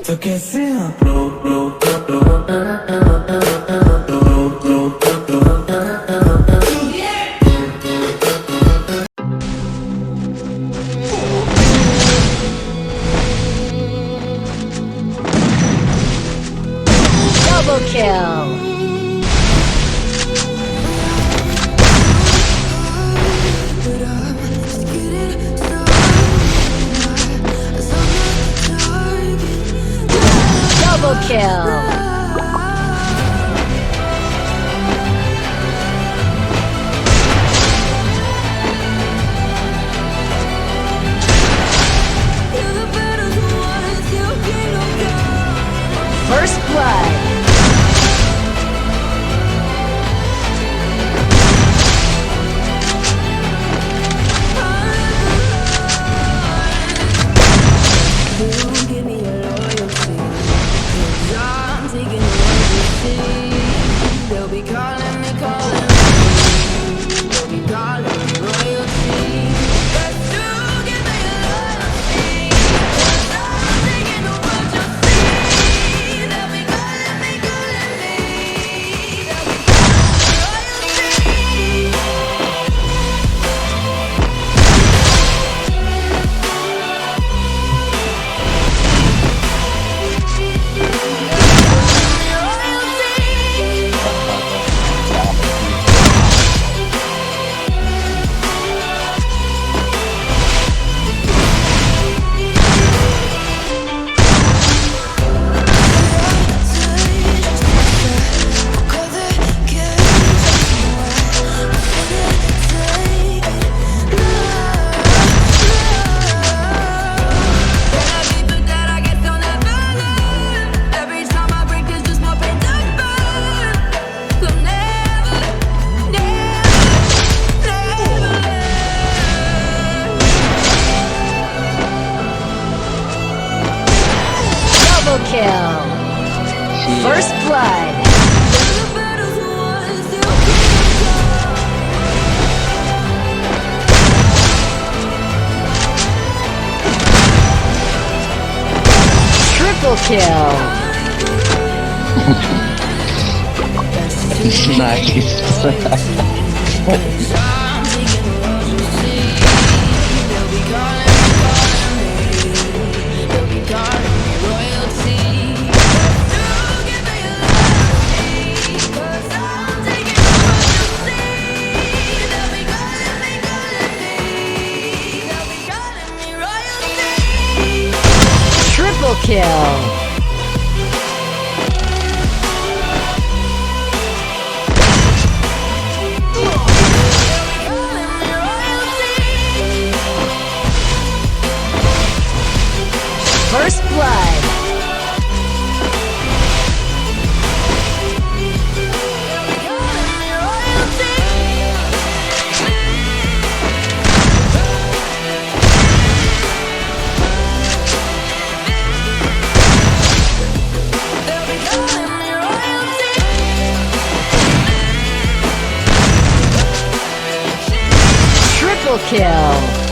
तो कैसे आप Double kill! Double kill! First blood! They'll be calling me, calling me. They'll be calling me royalty. But you give me loyalty. I'm taking the world you'll see. They'll be calling me, calling me. They'll be calling me Double kill! First blood! Triple kill! Nice. Triple kill! First blood! Triple kill!